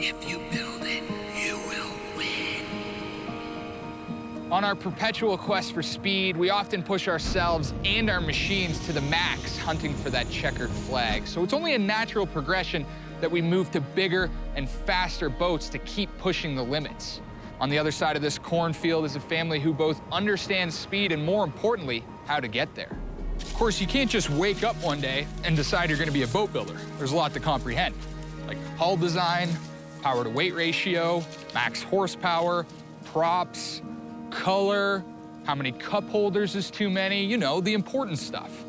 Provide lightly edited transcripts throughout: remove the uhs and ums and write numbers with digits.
If you build it, you will win. On our perpetual quest for speed, we often push ourselves and our machines to the max, hunting for that checkered flag. So it's only a natural progression that we move to bigger and faster boats to keep pushing the limits. On the other side of this cornfield is a family who both understands speed and, more importantly, how to get there. Of course, you can't just wake up one day and decide you're going to be a boat builder. There's a lot to comprehend, like hull design, power-to-weight ratio, max horsepower, props, color, how many cup holders is too many, you know, the important stuff.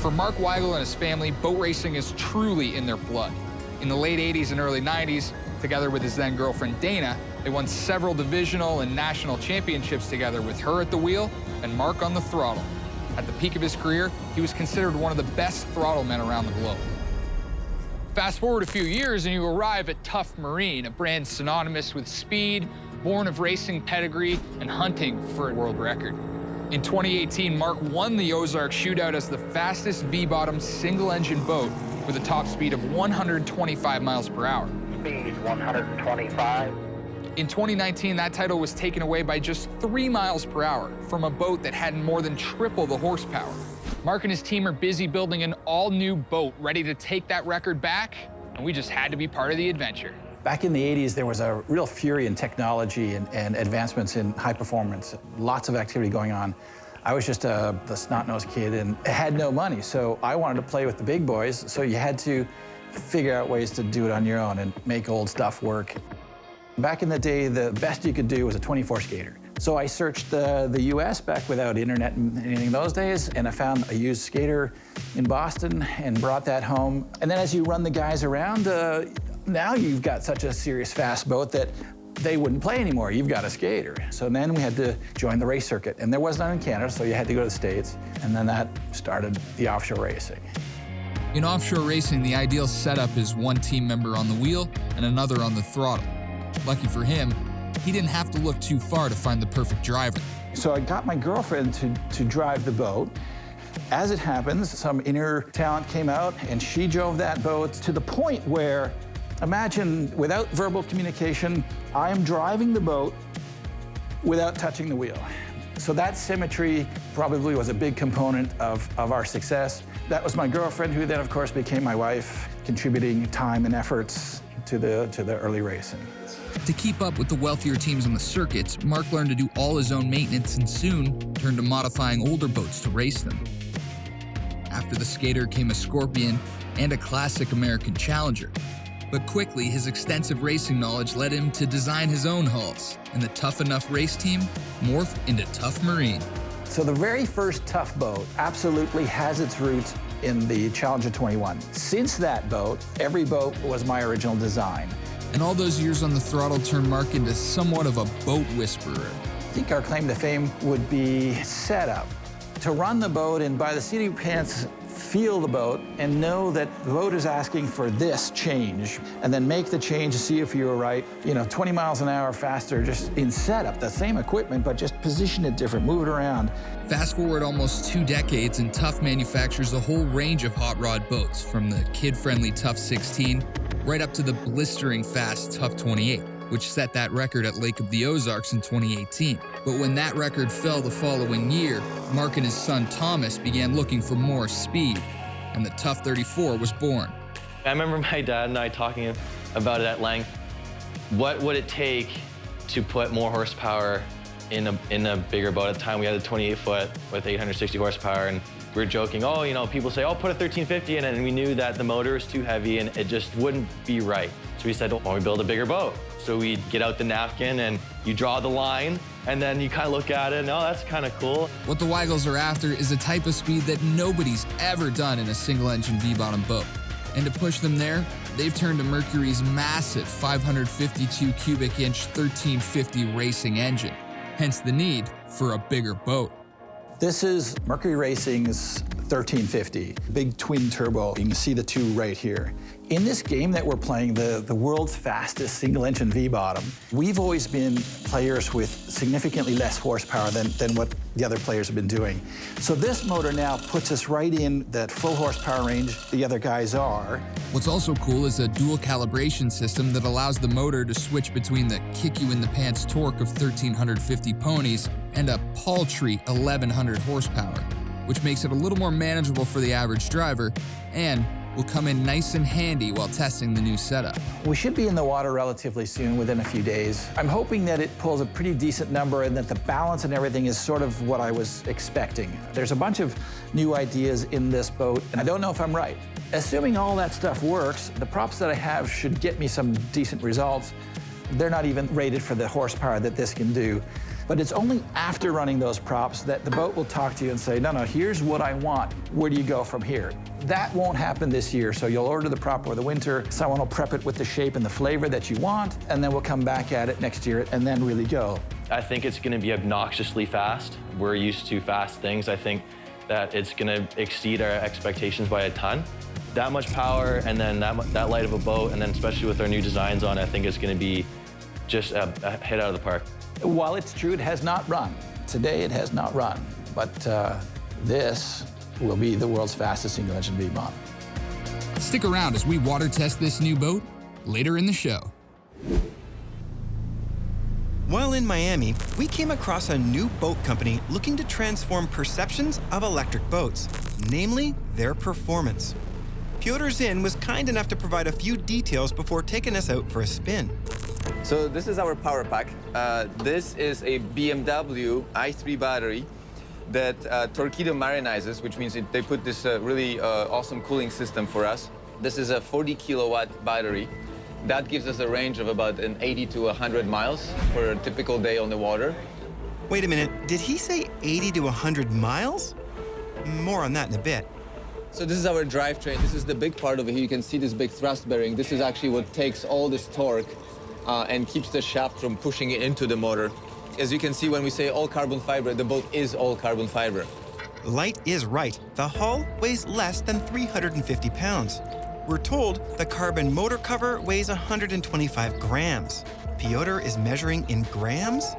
For Mark Weigel and his family, boat racing is truly in their blood. In the late 80s and early 90s, together with his then-girlfriend Dana, they won several divisional and national championships together, with her at the wheel and Mark on the throttle. At the peak of his career, he was considered one of the best throttle men around the globe. Fast forward a few years and you arrive at Tuff Marine, a brand synonymous with speed, born of racing pedigree and hunting for a world record. In 2018, Mark won the Ozark Shootout as the fastest V-bottom single-engine boat with a top speed of 125 miles per hour. Speed 125. In 2019, that title was taken away by just 3 miles per hour from a boat that had more than triple the horsepower. Mark and his team are busy building an all-new boat ready to take that record back, and we just had to be part of the adventure. Back in the 80s, there was a real fury in technology and advancements in high performance, lots of activity going on. I was just the snot-nosed kid and had no money, so I wanted to play with the big boys, so you had to figure out ways to do it on your own and make old stuff work. Back in the day, the best you could do was a 24 skater. So I searched the US back without internet and anything those days, and I found a used skater in Boston and brought that home. And then as you run the guys around, now you've got such a serious fast boat that they wouldn't play anymore. You've got a skater. So then we had to join the race circuit, and there was none in Canada, so you had to go to the States, and then that started the offshore racing. In offshore racing, the ideal setup is one team member on the wheel and another on the throttle. Lucky for him, he didn't have to look too far to find the perfect driver. So I got my girlfriend to drive the boat. As it happens, some inner talent came out, and she drove that boat to the point where, imagine, without verbal communication, I am driving the boat without touching the wheel. So that symmetry probably was a big component of our success. That was my girlfriend, who then, of course, became my wife, contributing time and efforts to the early racing. To keep up with the wealthier teams on the circuits, Mark learned to do all his own maintenance and soon turned to modifying older boats to race them. After the Skater came a Scorpion and a classic American Challenger. But quickly, his extensive racing knowledge led him to design his own hulls, and the Tough Enough race team morphed into Tuff Marine. So the very first Tuff boat absolutely has its roots in the Challenger 21. Since that boat, every boat was my original design. And all those years on the throttle turned Mark into somewhat of a boat whisperer. I think our claim to fame would be setup. To run the boat and by the seat of your pants, feel the boat and know that the boat is asking for this change, and then make the change to see if you were right. 20 miles an hour faster just in setup, the same equipment, but just position it different, move it around. Fast forward almost 2 decades and Tuff manufactures a whole range of hot rod boats, from the kid-friendly Tuff 16 right up to the blistering fast Tuff 28, which set that record at Lake of the Ozarks in 2018. But when that record fell the following year, Mark and his son Thomas began looking for more speed, and the Tuff 34 was born. I remember my dad and I talking about it at length. What would it take to put more horsepower in a bigger boat? At the time, we had a 28-foot with 860 horsepower, and we were joking, people say, put a 1350 in it, and we knew that the motor is too heavy and it just wouldn't be right. So we said, why don't we build a bigger boat? So we'd get out the napkin and you draw the line, and then you kind of look at it and, that's kind of cool. What the Weigels are after is a type of speed that nobody's ever done in a single-engine V-bottom boat. And to push them there, they've turned to Mercury's massive 552 cubic inch 1350 racing engine, hence the need for a bigger boat. This is Mercury Racing's 1350, big twin turbo. You can see the two right here. In this game that we're playing, the world's fastest single-engine V-bottom, we've always been players with significantly less horsepower than what the other players have been doing. So this motor now puts us right in that full horsepower range the other guys are. What's also cool is a dual calibration system that allows the motor to switch between the kick-you-in-the-pants torque of 1,350 ponies and a paltry 1,100 horsepower, which makes it a little more manageable for the average driver and will come in nice and handy while testing the new setup. We should be in the water relatively soon, within a few days. I'm hoping that it pulls a pretty decent number and that the balance and everything is sort of what I was expecting. There's a bunch of new ideas in this boat, and I don't know if I'm right. Assuming all that stuff works, the props that I have should get me some decent results. They're not even rated for the horsepower that this can do. But it's only after running those props that the boat will talk to you and say, no, here's what I want. Where do you go from here? That won't happen this year, so you'll order the prop over the winter. Someone will prep it with the shape and the flavor that you want, and then we'll come back at it next year and then really go. I think it's going to be obnoxiously fast. We're used to fast things. I think that it's going to exceed our expectations by a ton. That much power and then that light of a boat, and then especially with our new designs on, I think it's going to be just a hit out of the park. While it's true it has not run, today it has not run, but this will be the world's fastest single-engine V-bottom. Stick around as we water test this new boat later in the show. While in Miami, we came across a new boat company looking to transform perceptions of electric boats, namely their performance. Piotr Zinn was kind enough to provide a few details before taking us out for a spin. So this is our power pack. This is a BMW i3 battery that Torqeedo marinizes, which means they put this really awesome cooling system for us. This is a 40 kilowatt battery. That gives us a range of about 80 to 100 miles for a typical day on the water. Wait a minute, did he say 80 to 100 miles? More on that in a bit. So this is our drivetrain. This is the big part of it. You can see this big thrust bearing. This is actually what takes all this torque and keeps the shaft from pushing it into the motor. As you can see, when we say all carbon fiber, the boat is all carbon fiber. Light is right. The hull weighs less than 350 pounds. We're told the carbon motor cover weighs 125 grams. Piotr is measuring in grams?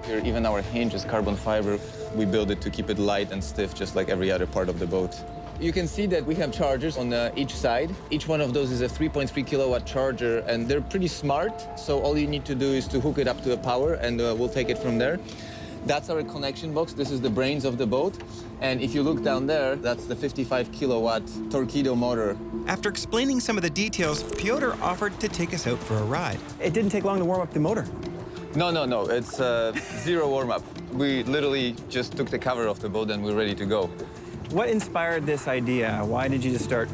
Here, even our hinge is carbon fiber. We build it to keep it light and stiff, just like every other part of the boat. You can see that we have chargers on each side. Each one of those is a 3.3 kilowatt charger, and they're pretty smart. So all you need to do is to hook it up to a power, and we'll take it from there. That's our connection box. This is the brains of the boat. And if you look down there, that's the 55 kilowatt Torqeedo motor. After explaining some of the details, Piotr offered to take us out for a ride. It didn't take long to warm up the motor. No. It's zero warm-up. We literally just took the cover off the boat and we're ready to go. What inspired this idea? Why did you just start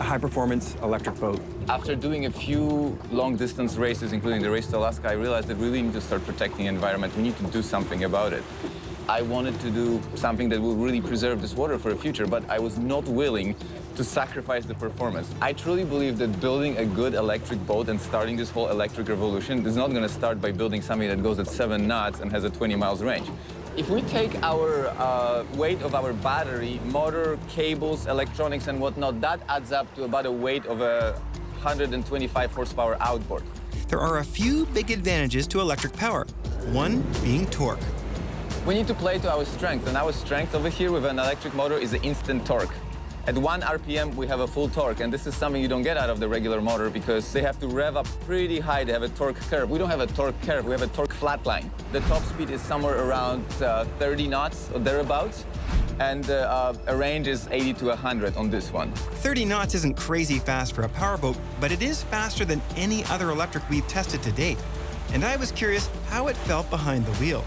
a high-performance electric boat? After doing a few long-distance races, including the race to Alaska, I realized that we really need to start protecting the environment. We need to do something about it. I wanted to do something that will really preserve this water for the future, but I was not willing to sacrifice the performance. I truly believe that building a good electric boat and starting this whole electric revolution is not going to start by building something that goes at 7 knots and has a 20 miles range. If we take our weight of our battery, motor, cables, electronics, and whatnot, that adds up to about a weight of a 125 horsepower outboard. There are a few big advantages to electric power, one being torque. We need to play to our strength, and our strength over here with an electric motor is the instant torque. At 1 RPM, we have a full torque, and this is something you don't get out of the regular motor because they have to rev up pretty high. They have a torque curve. We don't have a torque curve, we have a torque flat line. The top speed is somewhere around 30 knots or thereabouts, and a range is 80 to 100 on this one. 30 knots isn't crazy fast for a powerboat, but it is faster than any other electric we've tested to date. And I was curious how it felt behind the wheel.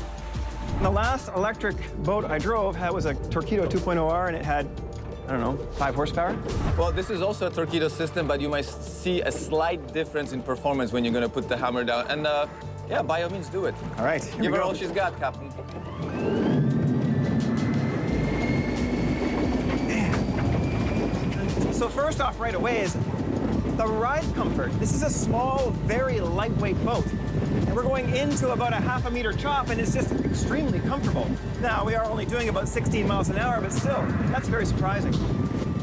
The last electric boat I drove was a Torqeedo 2.0R, and it had, I don't know, 5 horsepower? Well, this is also a Torqeedo system, but you might see a slight difference in performance when you're going to put the hammer down. And yeah, by all means, do it. All right, Give her all she's got, Captain. So first off right away is the ride comfort. This is a small, very lightweight boat. And we're going into about a half a meter chop, and it's just extremely comfortable. Now, we are only doing about 16 miles an hour, but still, that's very surprising.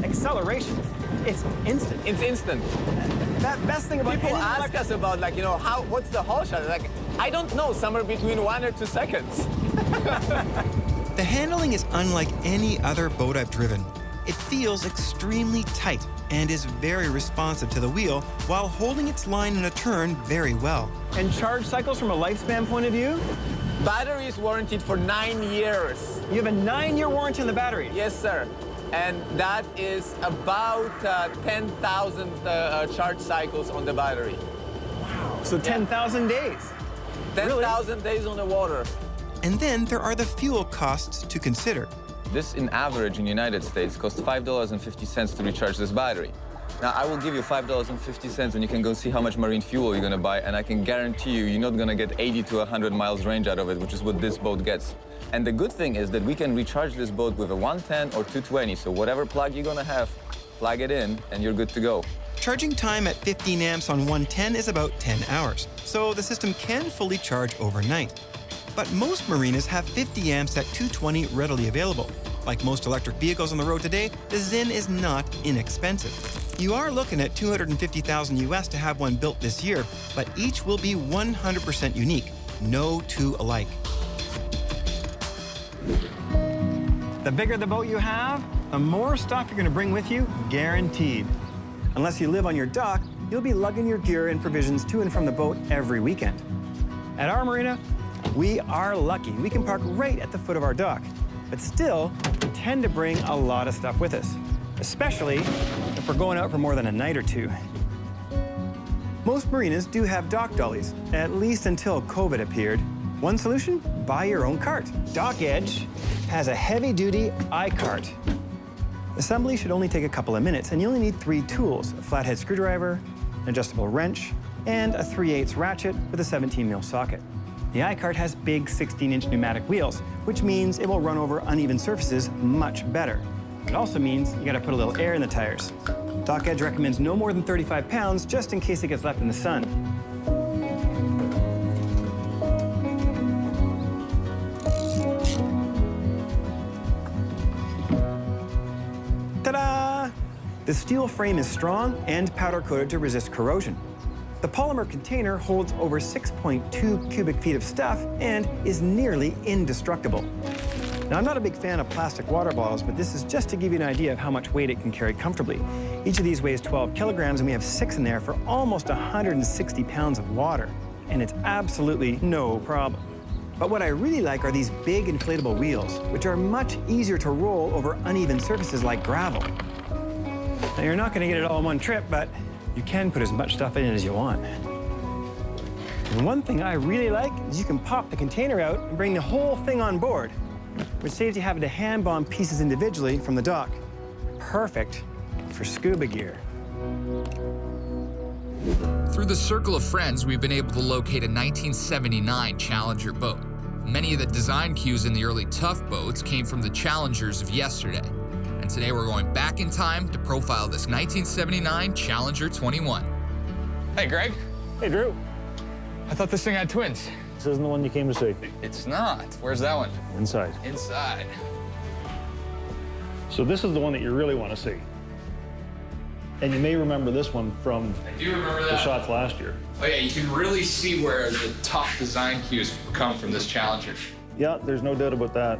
Acceleration, it's instant. It's instant. That best thing about People any ask us about, like, you know, what's the haul shot? Like, I don't know, somewhere between 1 or 2 seconds. The handling is unlike any other boat I've driven. It feels extremely tight and is very responsive to the wheel while holding its line in a turn very well. And charge cycles from a lifespan point of view? Battery is warranted for 9 years. You have a 9-year warranty on the battery? Yes, sir. And that is about 10,000 charge cycles on the battery. Wow. So 10,000 days? 10,000 days on the water. And then there are the fuel costs to consider. This, in average, in the United States, costs $5.50 to recharge this battery. Now, I will give you $5.50 and you can go see how much marine fuel you're gonna buy, and I can guarantee you, you're not gonna get 80 to 100 miles range out of it, which is what this boat gets. And the good thing is that we can recharge this boat with a 110 or 220, so whatever plug you're gonna have, plug it in, and you're good to go. Charging time at 15 amps on 110 is about 10 hours, so the system can fully charge overnight. But most marinas have 50 amps at 220 readily available. Like most electric vehicles on the road today, the Zin is not inexpensive. You are looking at $250,000 US to have one built this year, but each will be 100% unique, no two alike. The bigger the boat you have, the more stuff you're gonna bring with you, guaranteed. Unless you live on your dock, you'll be lugging your gear and provisions to and from the boat every weekend. At our marina, we are lucky. We can park right at the foot of our dock. But still, we tend to bring a lot of stuff with us, especially if we're going out for more than a night or two. Most marinas do have dock dollies, at least until COVID appeared. One solution? Buy your own cart. Dock Edge has a heavy-duty I-cart. Assembly should only take a couple of minutes, and you only need 3 tools: a flathead screwdriver, an adjustable wrench, and a 3/8 ratchet with a 17mm socket. The I-cart has big 16-inch pneumatic wheels, which means it will run over uneven surfaces much better. It also means you gotta put a little air in the tires. Dock Edge recommends no more than 35 pounds, just in case it gets left in the sun. Ta-da! The steel frame is strong and powder-coated to resist corrosion. The polymer container holds over 6.2 cubic feet of stuff and is nearly indestructible. Now, I'm not a big fan of plastic water bottles, but this is just to give you an idea of how much weight it can carry comfortably. Each of these weighs 12 kilograms, and we have 6 in there for almost 160 pounds of water. And it's absolutely no problem. But what I really like are these big inflatable wheels, which are much easier to roll over uneven surfaces like gravel. Now, you're not going to get it all in one trip, but you can put as much stuff in it as you want. And one thing I really like is you can pop the container out and bring the whole thing on board, which saves you having to hand bomb pieces individually from the dock. Perfect for scuba gear. Through the circle of friends, we've been able to locate a 1979 Challenger boat. Many of the design cues in the early Tuff boats came from the Challengers of yesterday. And today we're going back in time to profile this 1979 Challenger 21. Hey, Greg. Hey, Drew. I thought this thing had twins. This isn't the one you came to see. It's not. Where's that one? Inside. Inside. So this is the one that you really want to see. And you may remember this one from I do remember that. the shots last year. Oh yeah, you can really see where the Tuff design cues come from this Challenger. Yeah, there's no doubt about that.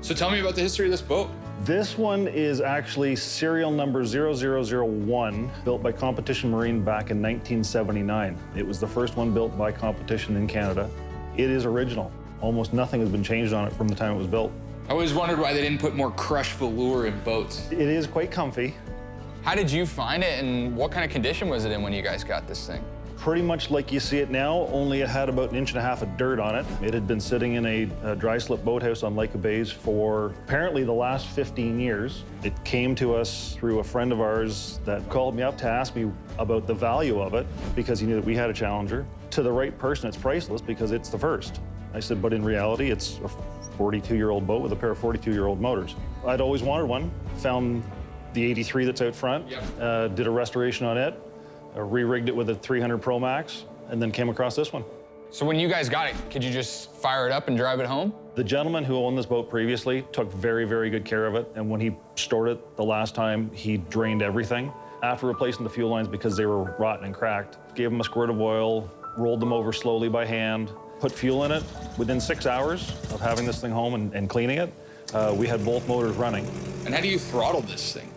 So tell me about the history of this boat. This one is actually serial number 0001, built by Competition Marine back in 1979. It was the first one built by Competition in Canada. It is original. Almost nothing has been changed on it from the time it was built. I always wondered why they didn't put more crushed velour in boats. It is quite comfy. How did you find it, and what kind of condition was it in when you guys got this thing? Pretty much like you see it now, only it had about 1.5 inches of dirt on it. It had been sitting in a dry slip boathouse on Lake of Bays for apparently the last 15 years. It came to us through a friend of ours that called me up to ask me about the value of it because he knew that we had a Challenger. To the right person, it's priceless because it's the first. I said, but in reality, it's a 42-year-old boat with a pair of 42-year-old motors. I'd always wanted one, found the 83 that's out front, did a restoration on it, re-rigged it with a 300 Pro Max, and then came across this one. So when you guys got it, could you just fire it up and drive it home? The gentleman who owned this boat previously took very, very good care of it. And when he stored it the last time, he drained everything. After replacing the fuel lines because they were rotten and cracked, gave them a squirt of oil, rolled them over slowly by hand, put fuel in it. Within 6 hours of having this thing home and cleaning it, we had both motors running. And how do you throttle this thing?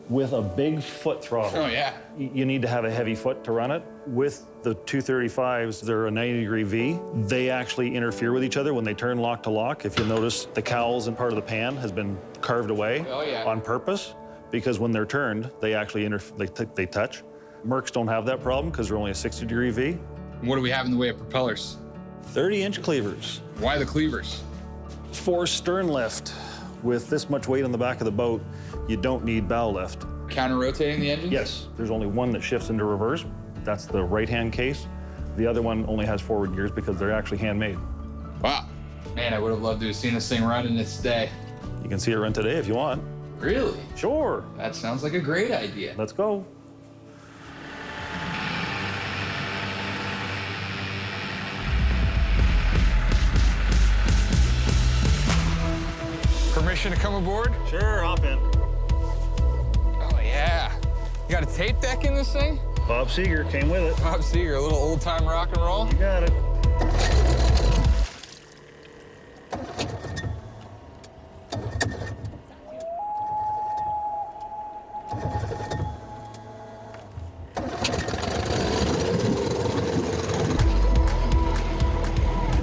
With a big foot throttle. Oh, yeah. You need to have a heavy foot to run it. With the 235s, they're a 90-degree V. They actually interfere with each other when they turn lock to lock. If you'll notice, the cowls and part of the pan has been carved away on purpose, because when they're turned, they actually they touch. Mercs don't have that problem because they're only a 60-degree V. What do we have in the way of propellers? 30-inch cleavers. Why the cleavers? For stern lift. With this much weight on the back of the boat, you don't need bow lift. Counter-rotating the engine? Yes. There's only one that shifts into reverse. That's the right-hand case. The other one only has forward gears because they're actually handmade. Wow. Man, I would have loved to have seen this thing run in its day. You can see it run today if you want. Really? Sure. That sounds like a great idea. Let's go. Permission to come aboard? Sure, hop in. Oh, yeah. You got a tape deck in this thing? Bob Seeger came with it. Bob Seeger, a little old-time rock and roll? You got it.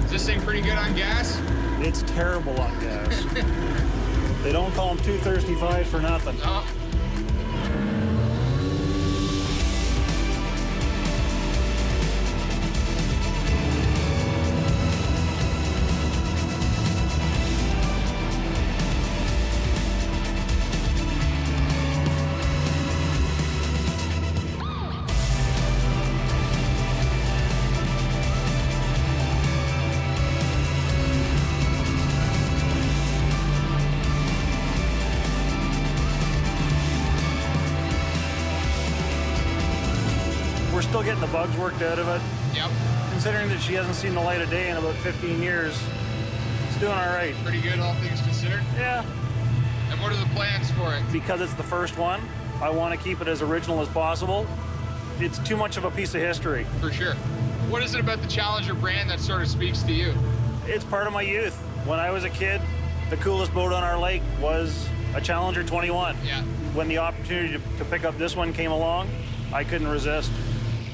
Is this thing pretty good on gas? It's terrible on gas. They don't call them 235 for nothing. No. We're still getting the bugs worked out of it. Yep. Considering that she hasn't seen the light of day in about 15 years, it's doing all right. Pretty good, all things considered? Yeah. And what are the plans for it? Because it's the first one, I want to keep it as original as possible. It's too much of a piece of history. For sure. What is it about the Challenger brand that sort of speaks to you? It's part of my youth. When I was a kid, the coolest boat on our lake was a Challenger 21. Yeah. When the opportunity to pick up this one came along, I couldn't resist.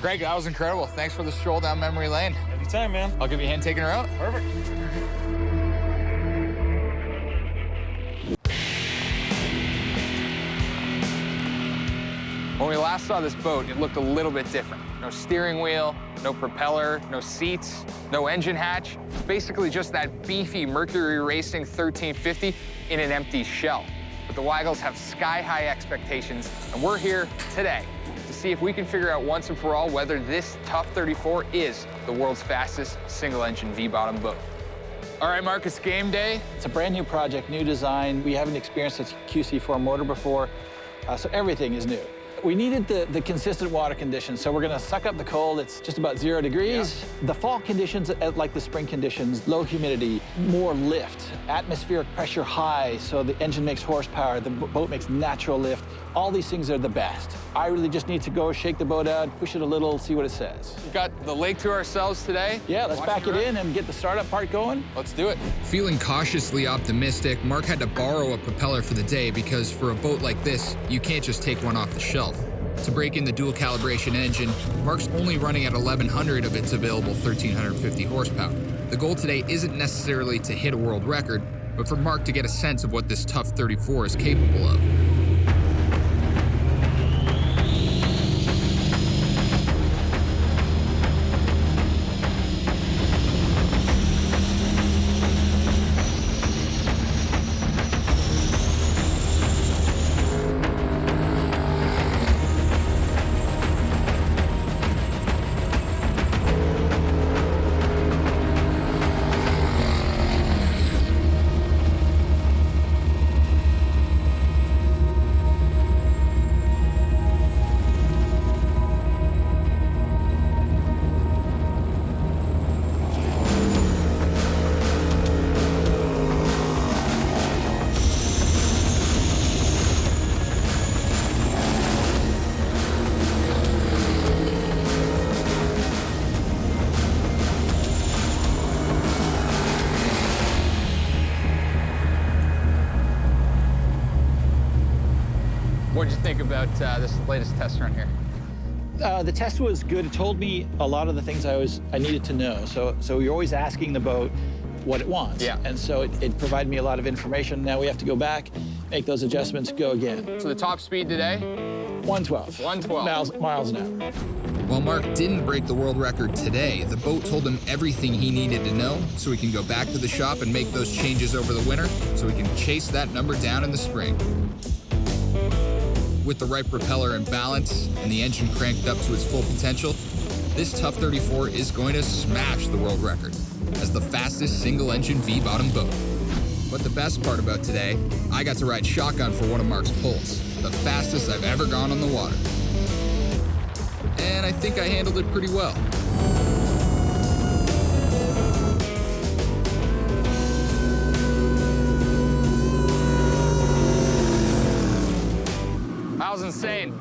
Greg, that was incredible. Thanks for the stroll down memory lane. Anytime, man. I'll give you a hand taking her out. Perfect. When we last saw this boat, it looked a little bit different. No steering wheel, no propeller, no seats, no engine hatch. Basically just that beefy Mercury Racing 1350 in an empty shell. But the Weigels have sky-high expectations, and we're here today to see if we can figure out once and for all whether this Tuff 34 is the world's fastest single-engine V-bottom boat. All right, Mark, it's game day. It's a brand new project, new design. We haven't experienced a QC4 motor before, so everything is new. We needed the consistent water conditions, so we're gonna suck up the cold. It's just about 0 degrees. Yeah. The fall conditions, like the spring conditions, low humidity, more lift, atmospheric pressure high, so the engine makes horsepower, the boat makes natural lift. All these things are the best. I really just need to go shake the boat out, push it a little, see what it says. We've got the lake to ourselves today. Yeah, let's back it in and get the startup part going. Let's do it. Feeling cautiously optimistic, Mark had to borrow a propeller for the day because for a boat like this, you can't just take one off the shelf. To break in the dual calibration engine, Mark's only running at 1100 of its available 1350 horsepower. The goal today isn't necessarily to hit a world record, but for Mark to get a sense of what this Tuff 34 is capable of. What did you think about this latest test run here? The test was good. It told me a lot of the things I needed to know. So you're always asking the boat what it wants. Yeah. And so it provided me a lot of information. Now we have to go back, make those adjustments, go again. So the top speed today? 112. 112. Miles an hour. While Mark didn't break the world record today, the boat told him everything he needed to know so he can go back to the shop and make those changes over the winter so he can chase that number down in the spring. With the right propeller and balance and the engine cranked up to its full potential, this Tuff 34 is going to smash the world record as the fastest single-engine V-bottom boat. But the best part about today, I got to ride shotgun for one of Mark's pulls, the fastest I've ever gone on the water. And I think I handled it pretty well. That was insane.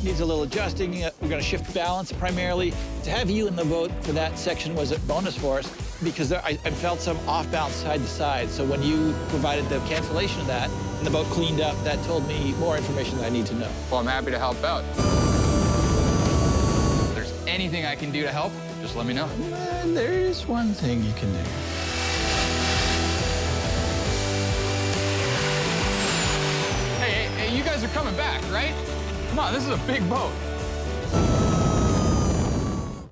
Needs a little adjusting. We're going to shift balance primarily. To have you in the boat for that section was a bonus for us because I felt some off balance side to side. So when you provided the cancellation of that and the boat cleaned up, that told me more information that I need to know. Well, I'm happy to help out. If there's anything I can do to help, just let me know. And there is one thing you can do. Hey, you guys are coming back, right? Come on, this is a big boat.